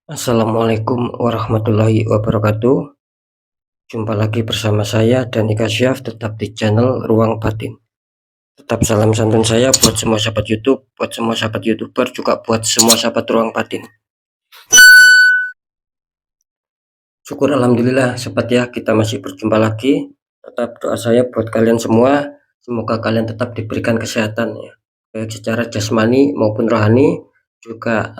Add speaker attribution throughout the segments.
Speaker 1: Assalamualaikum warahmatullahi wabarakatuh. Jumpa lagi bersama saya Dani Kasyaf, tetap di channel Ruang Batin. Tetap salam santun saya buat semua sahabat YouTube, buat semua sahabat YouTuber, juga buat semua sahabat Ruang Batin. Syukur alhamdulillah sobat ya, kita masih berjumpa lagi. Tetap doa saya buat kalian semua, semoga kalian tetap diberikan kesehatan ya, baik secara jasmani maupun rohani, juga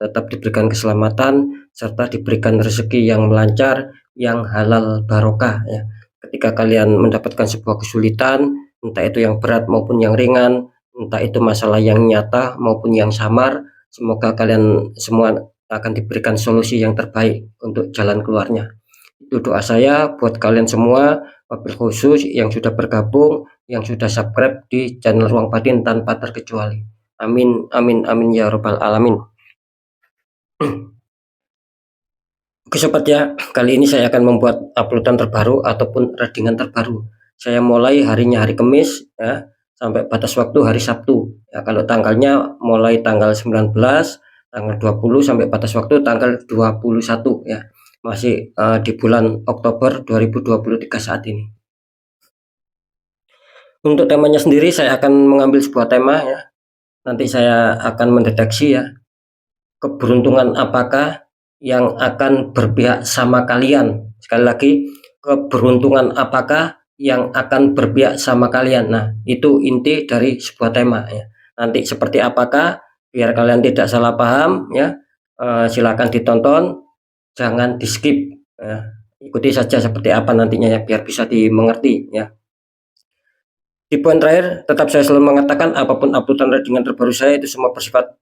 Speaker 1: tetap diberikan keselamatan serta diberikan rezeki yang melancar, yang halal barokah ya. Ketika kalian mendapatkan sebuah kesulitan, entah itu yang berat maupun yang ringan, entah itu masalah yang nyata maupun yang samar, semoga kalian semua akan diberikan solusi yang terbaik untuk jalan keluarnya. Itu doa saya buat kalian semua, wabil khusus yang sudah bergabung, yang sudah subscribe di channel Ruang Batin tanpa terkecuali. Amin, amin, amin ya robbal alamin. Oke sobat ya, kali ini saya akan membuat uploadan terbaru ataupun readingan terbaru. Saya mulai harinya hari Kamis ya, sampai batas waktu hari Sabtu. Ya, kalau tanggalnya mulai tanggal 19, tanggal 20 sampai batas waktu tanggal 21 ya. Masih di bulan Oktober 2023 saat ini. Untuk temanya sendiri saya akan mengambil sebuah tema ya. Nanti saya akan mendeteksi ya, keberuntungan apakah yang akan berpihak sama kalian. Sekali lagi, keberuntungan apakah yang akan berpihak sama kalian. Nah, itu inti dari sebuah tema ya. Nanti seperti apakah, biar kalian tidak salah paham ya, silakan ditonton, jangan di skip ya. Ikuti saja seperti apa nantinya ya, biar bisa dimengerti ya. Di poin terakhir, tetap saya selalu mengatakan apapun uploadan readingan terbaru saya itu semua bersifat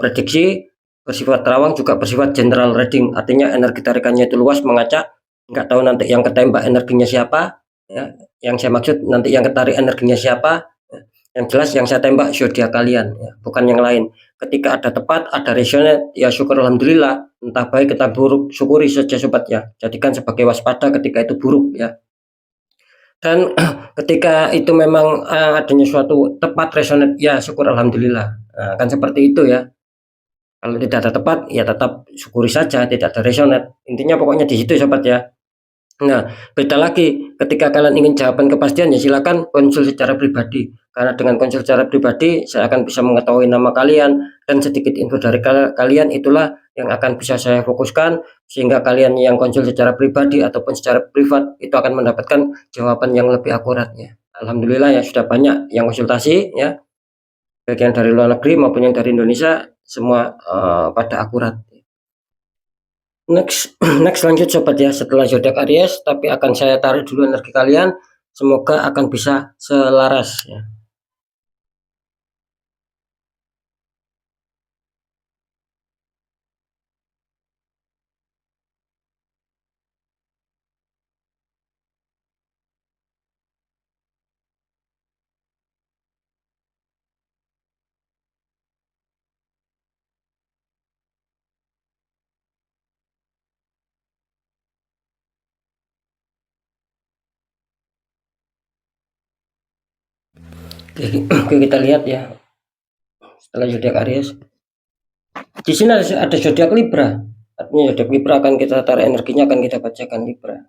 Speaker 1: prediksi, bersifat terawang, juga bersifat general reading. Artinya energi tarikannya itu luas, mengacak, nggak tahu nanti yang ketembak energinya siapa ya. Yang saya maksud nanti yang ketarik energinya siapa ya. Yang jelas yang saya tembak zodiak kalian ya, bukan yang lain. Ketika ada tepat, ada resonate, ya syukur alhamdulillah. Entah baik entah buruk, syukuri saja sobat ya, jadikan sebagai waspada ketika itu buruk ya. Dan ketika itu memang adanya suatu tepat resonate, ya syukur alhamdulillah. Nah, kan seperti itu ya. Kalau tidak ada tepat, ya tetap syukuri saja, tidak ada resonate. Intinya pokoknya di situ sobat ya. Nah, beda lagi ketika kalian ingin jawaban kepastian, ya silakan konsul secara pribadi. Karena dengan konsul secara pribadi, saya akan bisa mengetahui nama kalian dan sedikit info dari kalian, itulah yang akan bisa saya fokuskan, sehingga kalian yang konsul secara pribadi ataupun secara privat itu akan mendapatkan jawaban yang lebih akurat ya. Alhamdulillah ya, sudah banyak yang konsultasi ya, baik yang dari luar negeri maupun yang dari Indonesia, semua pada akurat. Next, next lanjut sobat ya, setelah zodiak Aries, tapi akan saya tarik dulu energi kalian, semoga akan bisa selaras ya. Oke, kita lihat ya, setelah zodiak Aries, di sini ada zodiak Libra. Artinya zodiak Libra akan kita tarik energinya, akan kita bacakan Libra.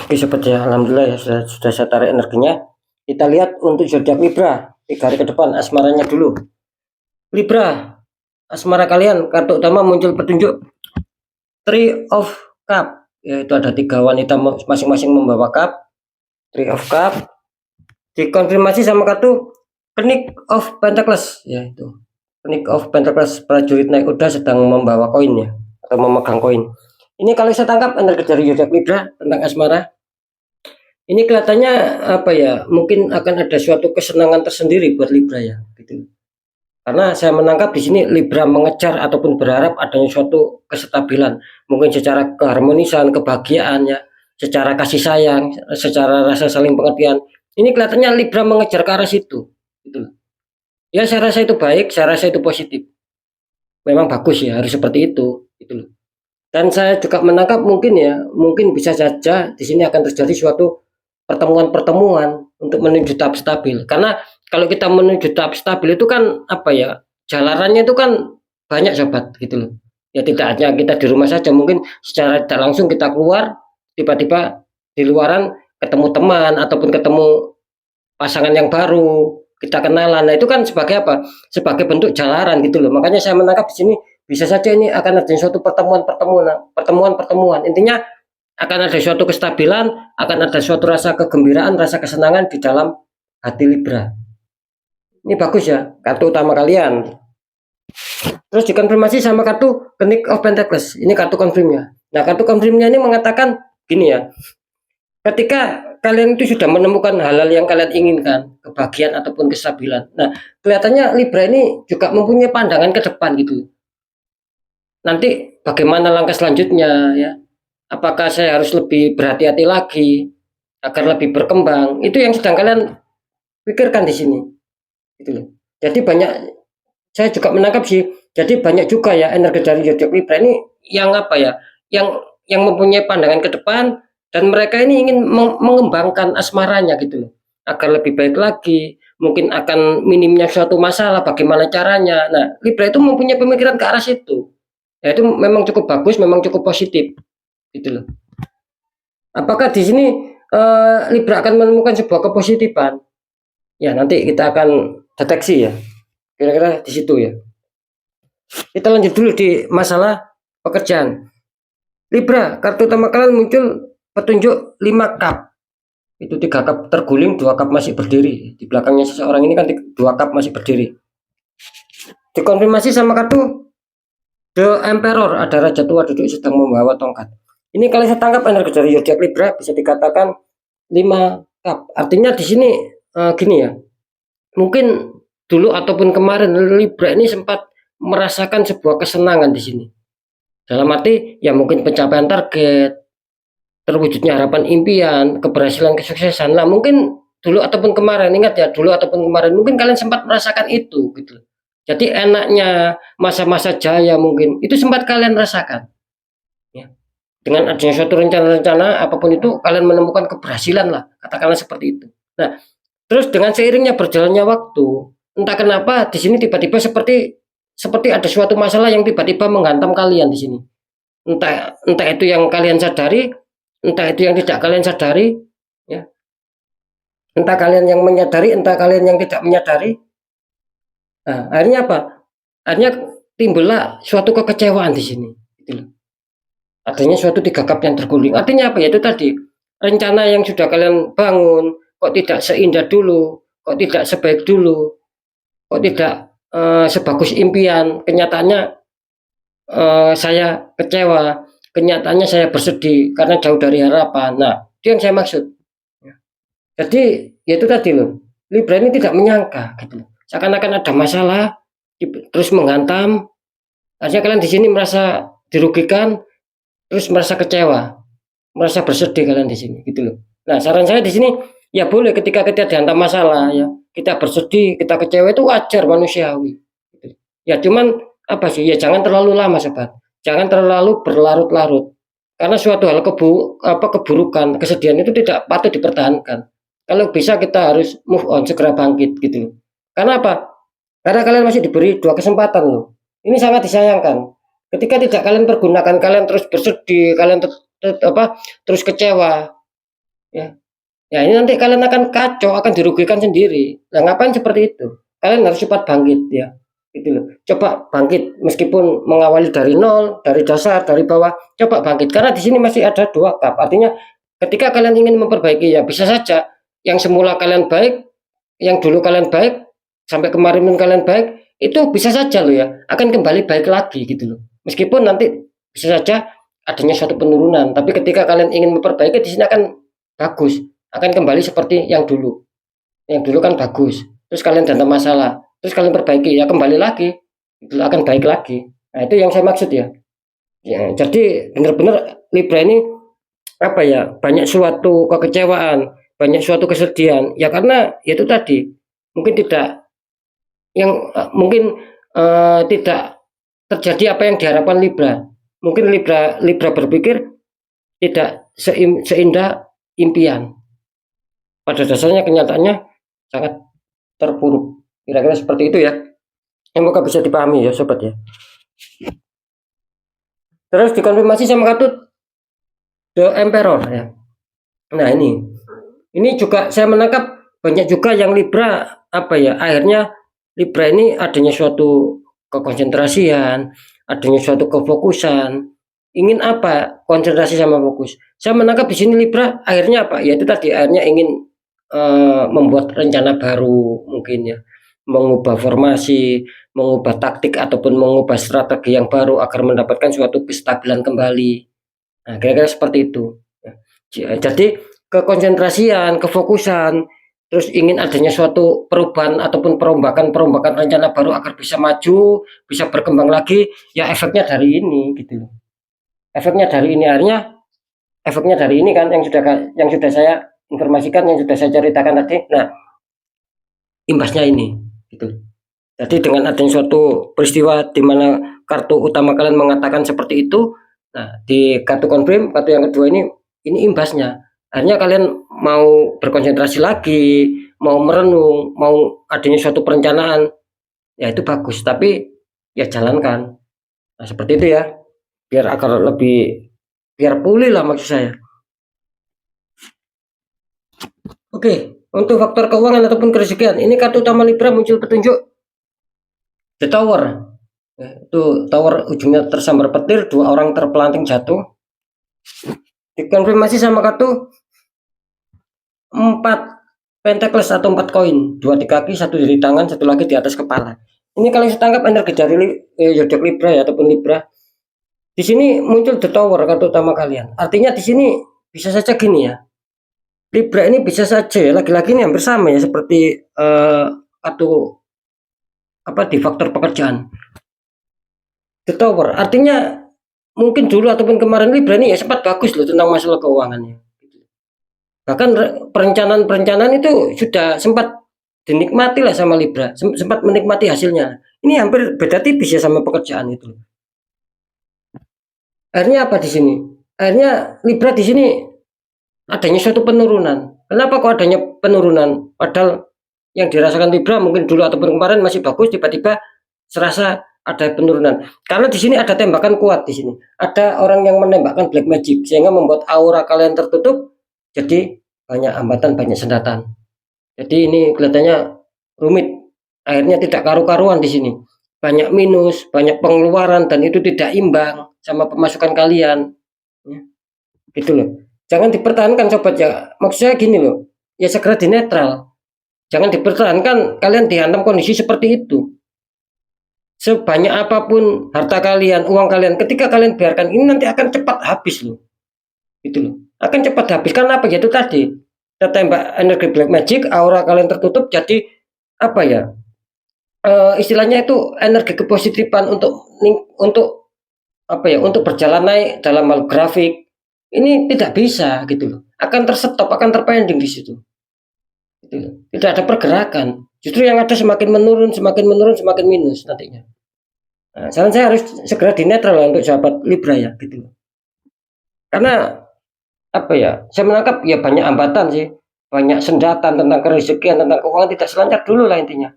Speaker 1: Oke sobat ya, alhamdulillah ya sudah saya tarik energinya. Kita lihat untuk zodiak Libra 3 hari ke depan asmaranya dulu. Libra, asmara kalian kartu utama muncul petunjuk Three of Cup, yaitu ada 3 wanita masing-masing membawa cup. Three of Cup dikonfirmasi sama kartu Knight of Pentacles, yaitu Knight of Pentacles, prajurit naik kuda sedang membawa koin ya, atau memegang koin. Ini kalau saya tangkap energi dari zodiak Libra tentang asmara. Ini kelihatannya apa ya? Mungkin akan ada suatu kesenangan tersendiri buat Libra ya, gitu. Karena saya menangkap di sini Libra mengejar ataupun berharap adanya suatu kestabilan, mungkin secara keharmonisan, kebahagiaan ya, secara kasih sayang, secara rasa saling pengertian. Ini kelihatannya Libra mengejar ke arah situ, gitu. Ya saya rasa itu baik, saya rasa itu positif. Memang bagus ya, harus seperti itu, gitu loh. Dan saya juga menangkap mungkin bisa saja di sini akan terjadi suatu pertemuan-pertemuan untuk menuju tahap stabil. Karena kalau kita menuju tahap stabil itu kan apa ya, jalarannya itu kan banyak sobat gitu loh. Ya tidak hanya kita di rumah saja, mungkin secara tidak langsung kita keluar, tiba-tiba di luaran ketemu teman ataupun ketemu pasangan yang baru, kita kenalan. Nah itu kan sebagai apa? Sebagai bentuk jalaran gitu loh. Makanya saya menangkap di sini bisa saja ini akan ada suatu pertemuan. Intinya akan ada suatu kestabilan, akan ada suatu rasa kegembiraan, rasa kesenangan di dalam hati Libra. Ini bagus ya, kartu utama kalian. Terus dikonfirmasi sama kartu Knight of Pentacles. Ini kartu konfirmnya. Nah, kartu konfirmnya ini mengatakan gini ya. Ketika kalian itu sudah menemukan hal-hal yang kalian inginkan, kebahagiaan ataupun kestabilan. Nah, kelihatannya Libra ini juga mempunyai pandangan ke depan gitu. Nanti bagaimana langkah selanjutnya ya? Apakah saya harus lebih berhati-hati lagi agar lebih berkembang? Itu yang sedang kalian pikirkan di sini. Gitu loh. Jadi saya juga menangkap sih. Jadi banyak juga ya energi dari zodiak Libra ini yang apa ya? Yang mempunyai pandangan ke depan dan mereka ini ingin mengembangkan asmaranya gitu loh. Agar lebih baik lagi, mungkin akan minimnya suatu masalah, bagaimana caranya. Nah, Libra itu mempunyai pemikiran ke arah situ. Ya itu memang cukup bagus, memang cukup positif. Gitu loh. Apakah di sini Libra akan menemukan sebuah kepositifan? Ya nanti kita akan deteksi ya. Kira-kira di situ ya. Kita lanjut dulu di masalah pekerjaan. Libra, kartu utama kalian muncul petunjuk 5 cup. Itu 3 cup terguling, 2 cup masih berdiri. Di belakangnya seseorang ini kan 2 cup masih berdiri. Dikonfirmasi sama kartu The Emperor, ada raja tua duduk sedang membawa tongkat. Ini kalau saya tangkap energi dari zodiak Libra bisa dikatakan 5 cup. Artinya di sini gini ya. Mungkin dulu ataupun kemarin Libra ini sempat merasakan sebuah kesenangan di sini. Dalam arti ya mungkin pencapaian target, terwujudnya harapan impian, keberhasilan, kesuksesan. Nah, mungkin dulu ataupun kemarin, ingat ya, dulu ataupun kemarin mungkin kalian sempat merasakan itu gitu. Jadi enaknya masa-masa jaya mungkin itu sempat kalian rasakan. Ya. Dengan adanya suatu rencana-rencana apapun itu kalian menemukan keberhasilan lah, katakanlah seperti itu. Nah, terus dengan seiringnya berjalannya waktu, entah kenapa di sini tiba-tiba seperti ada suatu masalah yang tiba-tiba menghantam kalian di sini. Entah itu yang kalian sadari, entah itu yang tidak kalian sadari, ya. Entah kalian yang menyadari, entah kalian yang tidak menyadari. Nah, akhirnya apa? Akhirnya timbullah suatu kekecewaan di sini. Gitu loh. Adanya suatu 3 cup yang terguling. Artinya apa? Yaitu tadi rencana yang sudah kalian bangun kok tidak seindah dulu, kok tidak sebaik dulu, kok tidak sebagus impian. Kenyataannya saya kecewa, kenyataannya saya bersedih karena jauh dari harapan. Nah, itu yang saya maksud. Jadi yaitu tadi loh, Libra ini tidak menyangka gitu. Seakan-akan ada masalah terus menghantam. Artinya kalian di sini merasa dirugikan, terus merasa kecewa, merasa bersedih kalian di sini gitu loh. Nah, saran saya di sini ya boleh ketika kita dihantam masalah ya, kita bersedih, kita kecewa itu wajar, manusiawi. Gitu. Ya cuman apa sih? Ya jangan terlalu lama sobat. Jangan terlalu berlarut-larut. Karena suatu hal keburukan, kesedihan itu tidak patut dipertahankan. Kalau bisa kita harus move on, segera bangkit gitu loh. Karena apa? Karena kalian masih diberi 2 kesempatan loh. Ini sangat disayangkan. Ketika tidak kalian pergunakan, kalian terus bersedih, kalian terus kecewa. ya. Ya ini nanti kalian akan kacau, akan dirugikan sendiri. Nah, ngapain seperti itu? Kalian harus cepat bangkit ya. Gitu loh. Coba bangkit meskipun mengawali dari nol, dari dasar, dari bawah, coba bangkit karena di sini masih ada 2 cup. Artinya ketika kalian ingin memperbaiki ya bisa saja yang semula kalian baik, yang dulu kalian baik sampai kemarin pun kalian baik, itu bisa saja loh ya, akan kembali baik lagi gitu loh. Meskipun nanti bisa saja adanya suatu penurunan, tapi ketika kalian ingin memperbaiki di sini akan bagus, akan kembali seperti yang dulu. Yang dulu kan bagus, terus kalian datang masalah, terus kalian perbaiki, ya kembali lagi, itu akan baik lagi. Nah itu yang saya maksud ya. Ya jadi benar-benar Libra ini apa ya, banyak suatu kekecewaan, banyak suatu kesedihan. Ya karena ya itu tadi, mungkin tidak yang mungkin tidak terjadi apa yang diharapkan Libra. Mungkin Libra Libra berpikir tidak seindah impian. Pada dasarnya kenyataannya sangat terpuruk. Kira-kira seperti itu ya. Semoga bisa dipahami ya sobat ya. Terus dikonfirmasi sama kartu The Emperor ya. Nah ini juga saya menangkap banyak juga yang Libra apa ya, akhirnya Libra ini adanya suatu kekonsentrasian, adanya suatu kefokusan. Ingin apa? Konsentrasi sama fokus. Saya menangkap di sini Libra akhirnya apa? Ya itu tadi akhirnya ingin membuat rencana baru mungkin ya, mengubah formasi, mengubah taktik ataupun mengubah strategi yang baru agar mendapatkan suatu kestabilan kembali. Nah, kira-kira seperti itu. Jadi kekonsentrasian, kefokusan, terus ingin adanya suatu perubahan ataupun perombakan rencana baru agar bisa maju, bisa berkembang lagi, ya efeknya dari ini gitu loh. Efeknya dari ini akhirnya efeknya dari ini kan yang sudah saya informasikan, yang sudah saya ceritakan tadi. Nah, imbasnya ini gitu. Jadi dengan adanya suatu peristiwa di mana kartu utama kalian mengatakan seperti itu, nah di kartu confirm, kartu yang kedua ini imbasnya. Akhirnya kalian mau berkonsentrasi lagi, mau merenung, mau adanya suatu perencanaan, ya itu bagus. Tapi ya jalankan. Nah seperti itu ya, biar agar lebih biar pulih lah maksud saya. Oke, untuk faktor keuangan ataupun kerezekian, ini kartu utama Libra muncul petunjuk The Tower. Ya, itu tower ujungnya tersambar petir, 2 orang terpelanting jatuh. Dikonfirmasi sama kartu 4 Pentacles atau 4 koin, 2 di kaki, 1 di tangan, 1 lagi di atas kepala. Ini kalian bisa tangkap energi dari zodiak Libra ya ataupun Libra. Di sini muncul The Tower kartu utama kalian. Artinya di sini bisa saja gini ya. Libra ini bisa saja ya, lagi-lagi ini hampir sama ya seperti kartu apa di faktor pekerjaan. The Tower artinya mungkin dulu ataupun kemarin Libra ini ya sempat bagus loh tentang masalah keuangannya. Bahkan perencanaan-perencanaan itu sudah sempat dinikmati lah sama Libra, sempat menikmati hasilnya. Ini hampir beda tipis ya sama pekerjaan itu. Akhirnya apa di sini? Akhirnya Libra di sini adanya suatu penurunan. Kenapa kok adanya penurunan? Padahal yang dirasakan Libra mungkin dulu ataupun kemarin masih bagus, tiba-tiba serasa ada penurunan. Karena di sini ada tembakan kuat di sini. Ada orang yang menembakkan black magic sehingga membuat aura kalian tertutup. Jadi banyak hambatan, banyak sendatan. Jadi ini kelihatannya rumit. Akhirnya tidak karu-karuan di sini. Banyak minus, banyak pengeluaran dan itu tidak imbang sama pemasukan kalian. Ya, gitu loh. Jangan dipertahankan sobat ya. Maksud saya gini loh. Ya segera dinetral. Jangan dipertahankan kalian dihantam kondisi seperti itu. Sebanyak apapun harta kalian, uang kalian, ketika kalian biarkan ini nanti akan cepat habis loh. Gitu loh. Akan cepat habis karena apa? Yaitu tadi. Kita tembak energi black magic, aura kalian tertutup jadi apa ya? Istilahnya itu energi kepositifan untuk apa ya? Untuk berjalan naik dalam hal grafik ini tidak bisa gitu loh. Akan terstop, akan terpending di situ. Gitu. Tidak ada pergerakan. Justru yang ada semakin menurun, semakin minus nantinya. Nah, saran saya harus segera dinetral untuk sahabat Libra ya gitu. Karena apa ya? Saya menangkap ya banyak hambatan sih, banyak sendatan tentang kerezekian, tentang keuangan tidak selancar dulu lah intinya.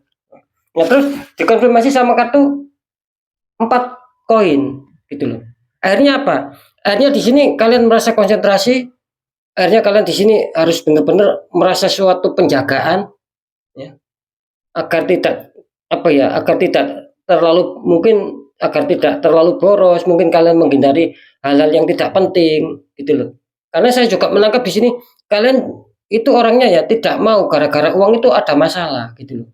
Speaker 1: Nah terus dikonfirmasi sama kartu 4 koin gitu loh. Akhirnya apa? Akhirnya di sini kalian merasa konsentrasi, akhirnya kalian di sini harus benar-benar merasa suatu penjagaan, ya, agar tidak agar tidak terlalu mungkin agar tidak terlalu boros, mungkin kalian menghindari hal-hal yang tidak penting, gitu loh. Karena saya juga menangkap di sini kalian itu orangnya ya tidak mau gara-gara uang itu ada masalah, gitu loh.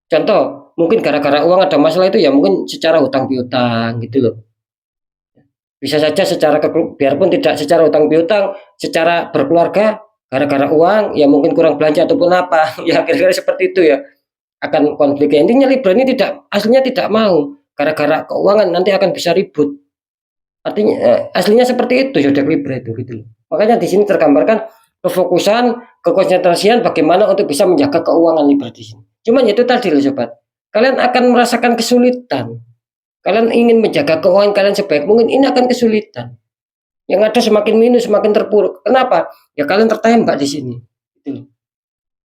Speaker 1: Contoh, mungkin gara-gara uang ada masalah itu ya mungkin secara hutang piutang, gitu loh. Bisa saja biarpun tidak secara hutang piutang, secara berkeluarga gara-gara uang ya mungkin kurang belanja ataupun apa, ya kira-kira seperti itu ya. Akan konflik. Intinya Libra ini aslinya tidak mau gara-gara keuangan nanti akan bisa ribut. Artinya aslinya seperti itu zodiak Libra itu gitu loh. Makanya di sini tergambarkan kefokusan, kekonsentrasian bagaimana untuk bisa menjaga keuangan Libra di sini. Cuman itu tadi loh sobat. Kalian akan merasakan kesulitan. Kalian ingin menjaga keuangan kalian sebaik mungkin, ini akan kesulitan. Yang ada semakin minus, semakin terpuruk. Kenapa? Ya kalian tertembak di sini. Gitu loh.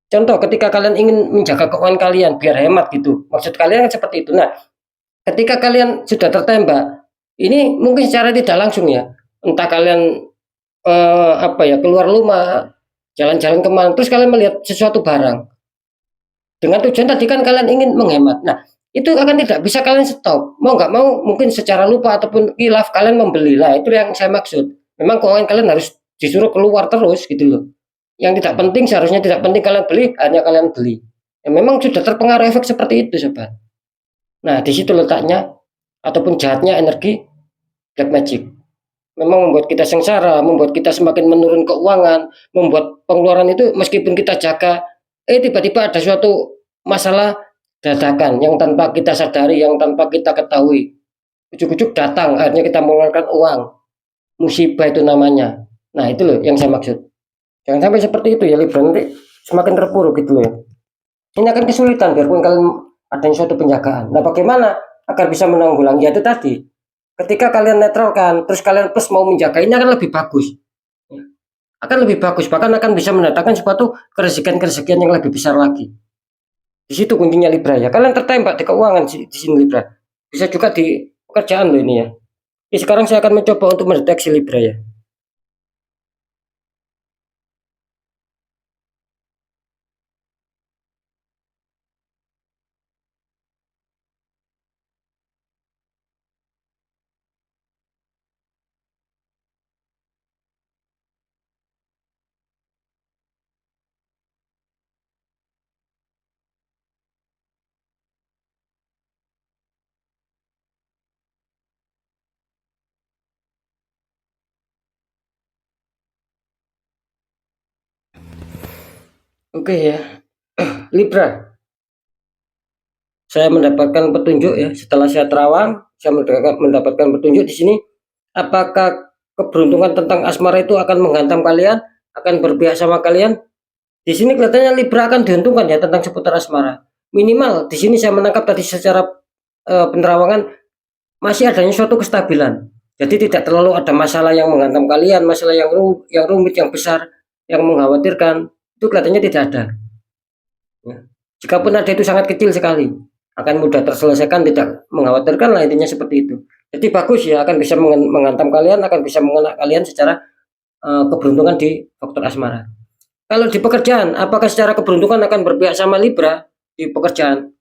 Speaker 1: Contoh, ketika kalian ingin menjaga keuangan kalian biar hemat gitu, maksud kalian kan seperti itu. Nah, ketika kalian sudah tertembak, ini mungkin secara tidak langsung ya, entah kalian keluar rumah, jalan-jalan kemana, terus kalian melihat sesuatu barang dengan tujuan tadi kan kalian ingin menghemat. Nah, itu akan tidak bisa kalian stop. Mau nggak mau, mungkin secara lupa ataupun khilaf kalian membeli. Lah, itu yang saya maksud. Memang keuangan kalian harus disuruh keluar terus gitu loh. Yang tidak penting seharusnya tidak penting kalian beli, hanya kalian beli. Ya, memang sudah terpengaruh efek seperti itu, sobat. Nah, di situ letaknya ataupun jahatnya energi black magic. Memang membuat kita sengsara, membuat kita semakin menurun keuangan, membuat pengeluaran itu meskipun kita jaga, tiba-tiba ada suatu masalah dadakan yang tanpa kita sadari, yang tanpa kita ketahui. Ujuk-ujuk datang, akhirnya kita mengeluarkan uang. Musibah itu namanya. Nah, itu loh yang saya maksud. Jangan sampai seperti itu ya Libra, nanti semakin terpuruk gitu loh. Ini akan kesulitan biarpun kalian ada suatu penjagaan. Nah, bagaimana agar bisa menanggulangi? Ya itu tadi. Ketika kalian netralkan, terus kalian plus mau menjaga, ini akan lebih bagus. Akan lebih bagus, bahkan akan bisa mendatangkan suatu kerezekian yang lebih besar lagi. Di situ kuncinya Libra ya. Kalian tertembak di keuangan di sini Libra. Bisa juga di pekerjaan loh ini ya. Jadi sekarang saya akan mencoba untuk mendeteksi Libra ya. Oke ya. Libra, saya mendapatkan petunjuk ya. Setelah saya terawang, saya mendapatkan petunjuk di sini. Apakah keberuntungan tentang asmara itu akan menghantam kalian, akan berpihak sama kalian? Di sini kelihatannya Libra akan diuntungkan ya tentang seputar asmara. Minimal di sini saya menangkap tadi secara penerawangan masih adanya suatu kestabilan. Jadi tidak terlalu ada masalah yang menghantam kalian, masalah yang rumit, yang besar, yang mengkhawatirkan. Itu kelihatannya tidak ada. Ya. Jikapun ada itu sangat kecil sekali, akan mudah terselesaikan, tidak mengkhawatirkan lah intinya seperti itu. Jadi bagus ya, akan bisa menghantam kalian, akan bisa mengena kalian secara keberuntungan di faktor asmara. Kalau di pekerjaan, apakah secara keberuntungan akan berpihak sama Libra di pekerjaan?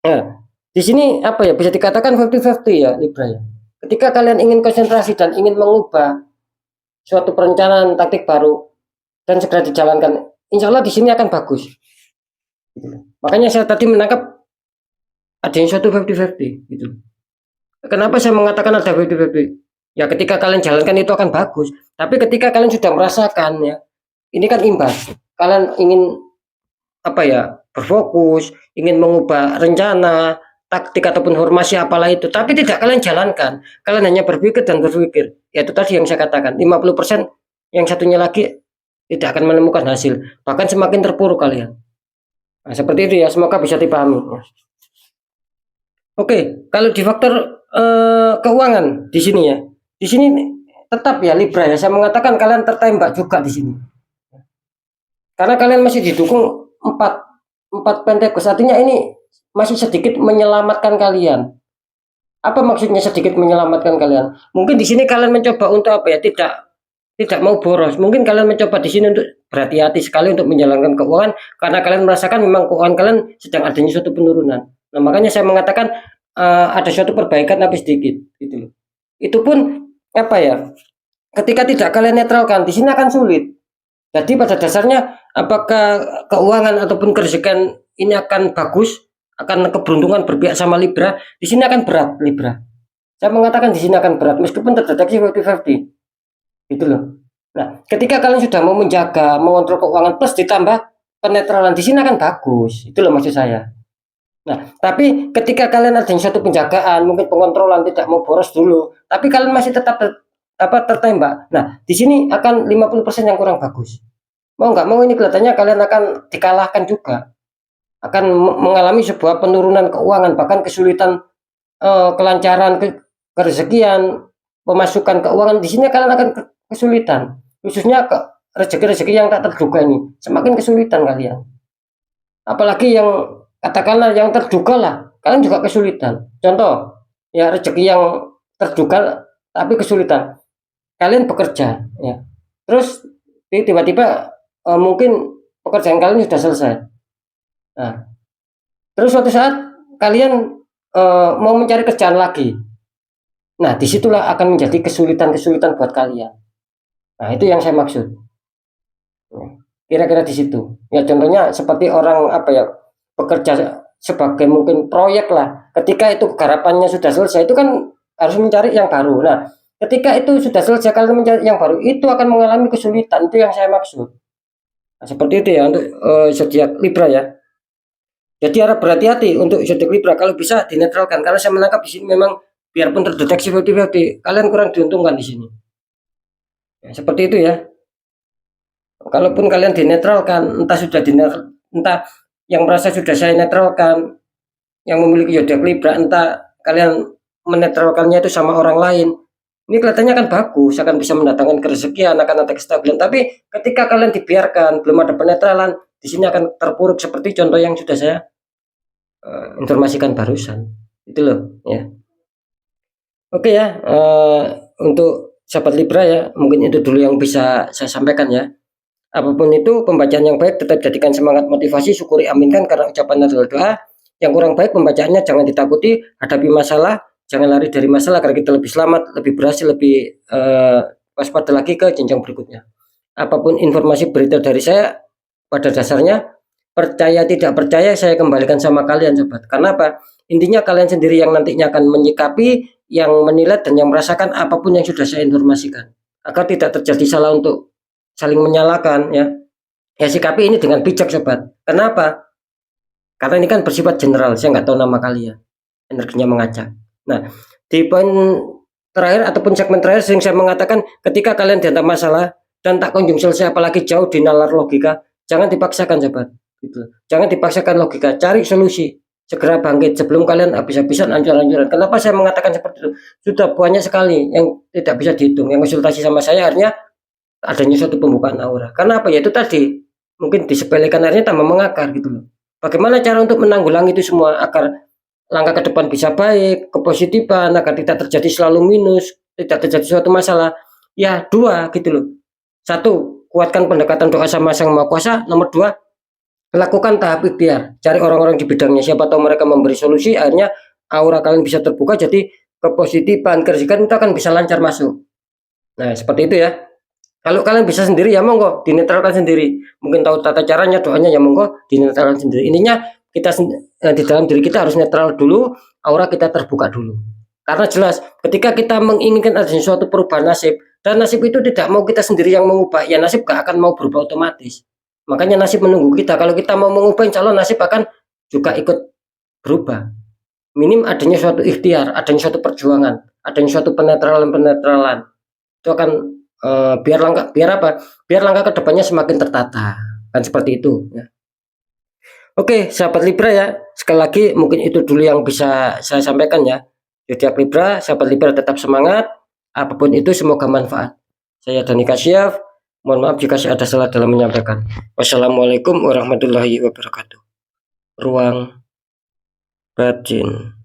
Speaker 1: Nah, di sini bisa dikatakan 50-50 ya Libra ya. Ketika kalian ingin konsentrasi dan ingin mengubah suatu perencanaan taktik baru dan segera dijalankan, insya Allah di sini akan bagus. Makanya saya tadi menangkap ada yang suatu 50-50 gitu. Kenapa saya mengatakan ada 50-50? Ya ketika kalian jalankan itu akan bagus. Tapi ketika kalian sudah merasakan ya, ini kan imbas. Kalian ingin berfokus, ingin mengubah rencana, taktik ataupun formasi apalah itu, tapi tidak kalian jalankan. Kalian hanya berpikir dan berpikir. Ya itu tadi yang saya katakan, 50%, yang satunya lagi tidak akan menemukan hasil. Bahkan semakin terpuruk kalian. Nah, seperti itu ya, semoga bisa dipahami. Oke, kalau di faktor keuangan di sini ya, di sini tetap ya Libra ya, saya mengatakan kalian tertembak juga di sini, karena kalian masih didukung 4 Pentakel, artinya ini masih sedikit menyelamatkan kalian. Apa maksudnya sedikit menyelamatkan kalian? Mungkin di sini kalian mencoba untuk tidak tidak mau boros. Mungkin kalian mencoba di sini untuk berhati-hati sekali untuk menjalankan keuangan karena kalian merasakan memang keuangan kalian sedang adanya suatu penurunan. Nah, makanya saya mengatakan ada suatu perbaikan tapi sedikit gitu loh. Itu pun apa ya? Ketika tidak kalian netralkan, di sini akan sulit. Jadi pada dasarnya apakah keuangan ataupun kerezekian ini akan bagus, akan keberuntungan berpihak sama Libra, di sini akan berat Libra. Saya mengatakan di sini akan berat meskipun terdeteksi 50-50. Gitu loh. Nah, ketika kalian sudah mau menjaga, mengontrol keuangan plus ditambah penetralan di sini akan bagus. Itu loh maksud saya. Nah, tapi ketika kalian ada suatu penjagaan, mungkin pengontrolan tidak mau boros dulu, tapi kalian masih tetap tertembak. Nah, di sini akan 50% yang kurang bagus. Mau nggak mau ini kelihatannya kalian akan dikalahkan juga. Akan mengalami sebuah penurunan keuangan, bahkan kesulitan kelancaran kerezekian, pemasukan keuangan di sini kalian akan kesulitan. Khususnya rezeki-rezeki yang tak terduga ini, semakin kesulitan kalian. Apalagi yang katakanlah yang terduga lah, kalian juga kesulitan. Contoh, ya rezeki yang terduga tapi kesulitan. Kalian bekerja, ya. Terus tiba-tiba mungkin pekerjaan kalian sudah selesai. Nah, terus suatu saat kalian mau mencari kerjaan lagi. Nah, disitulah akan menjadi kesulitan-kesulitan buat kalian. Nah, itu yang saya maksud. Kira-kira di situ. Ya, contohnya seperti orang apa ya, bekerja sebagai mungkin proyek lah. Ketika itu garapannya sudah selesai, itu kan harus mencari yang baru. Nah, ketika itu sudah selesai kalian mencari yang baru, itu akan mengalami kesulitan. Itu yang saya maksud. Nah, seperti itu ya untuk zodiak Libra ya. Jadi harap berhati-hati untuk zodiak Libra kalau bisa dinetralkan karena saya menangkap di sini memang biarpun terdeteksi 50-50 kalian kurang diuntungkan di sini. Ya, seperti itu ya. Kalaupun kalian dinetralkan, entah yang merasa sudah saya netralkan, yang memiliki zodiak Libra, entah kalian menetralkannya itu sama orang lain. Ini kelihatannya akan bagus, akan bisa mendatangkan kerezekian, akan ada kestabilan. Tapi ketika kalian dibiarkan, belum ada penetralan, di sini akan terpuruk seperti contoh yang sudah saya informasikan barusan. Itu loh, ya. Oke ya, untuk sahabat Libra ya, mungkin itu dulu yang bisa saya sampaikan ya. Apapun itu, pembacaan yang baik tetap jadikan semangat motivasi, syukuri, aminkan karena ucapan adalah doa. Yang kurang baik pembacaannya jangan ditakuti, hadapi masalah, jangan lari dari masalah agar kita lebih selamat, lebih berhasil, lebih waspada lagi ke jenjang berikutnya. Apapun informasi berita dari saya, pada dasarnya percaya tidak percaya saya kembalikan sama kalian sobat. Karena apa? Intinya kalian sendiri yang nantinya akan menyikapi, yang menilai dan yang merasakan apapun yang sudah saya informasikan. Agar tidak terjadi salah untuk saling menyalahkan ya. Ya sikapi ini dengan bijak sobat. Kenapa? Karena ini kan bersifat general, saya nggak tahu nama kalian. Energinya mengacak. Nah, di poin terakhir ataupun segmen terakhir sering saya mengatakan ketika kalian dihantam masalah dan tak kunjung selesai apalagi jauh di nalar logika, jangan dipaksakan sobat. Gitu. Jangan dipaksakan logika, cari solusi. Segera bangkit sebelum kalian habis-habisan ancur-ancuran. Kenapa saya mengatakan seperti itu? Sudah banyak sekali yang tidak bisa dihitung. Yang konsultasi sama saya akhirnya adanya suatu pembukaan aura. Karena apa? Ya itu tadi mungkin disepelekan akhirnya tambah mengakar gitu loh. Bagaimana cara untuk menanggulangi itu semua agar langkah ke depan bisa baik, kepositifan, agar tidak terjadi selalu minus, tidak terjadi suatu masalah. Ya dua gitu loh. Satu, kuatkan pendekatan doa sama Sang Maha Kuasa. Nomor dua, lakukan tahap ikhtiar. Cari orang-orang di bidangnya. Siapa tahu mereka memberi solusi. Akhirnya aura kalian bisa terbuka. Jadi kepositifan, kerezekian itu akan bisa lancar masuk. Nah seperti itu ya. Kalau kalian bisa sendiri ya monggo dinetralkan sendiri. Mungkin tahu tata caranya, doanya ya monggo dinetralkan sendiri. Intinya kita di dalam diri kita harus netral dulu, aura kita terbuka dulu. Karena jelas ketika kita menginginkan ada suatu perubahan nasib dan nasib itu tidak mau kita sendiri yang mengubah, ya nasib gak akan mau berubah otomatis. Makanya nasib menunggu kita. Kalau kita mau mengubah, insya Allah nasib akan juga ikut berubah. Minim adanya suatu ikhtiar, adanya suatu perjuangan, adanya suatu penetralan. Itu akan biar langkah kedepannya semakin tertata. Kan seperti itu. Ya. Oke, sahabat Libra ya. Sekali lagi mungkin itu dulu yang bisa saya sampaikan ya. Jadi Libra, sahabat Libra tetap semangat. Apapun itu semoga manfaat. Saya Dani Kasyaf. Mohon maaf jika saya ada salah dalam menyampaikan. Wassalamualaikum warahmatullahi wabarakatuh. Ruang batin.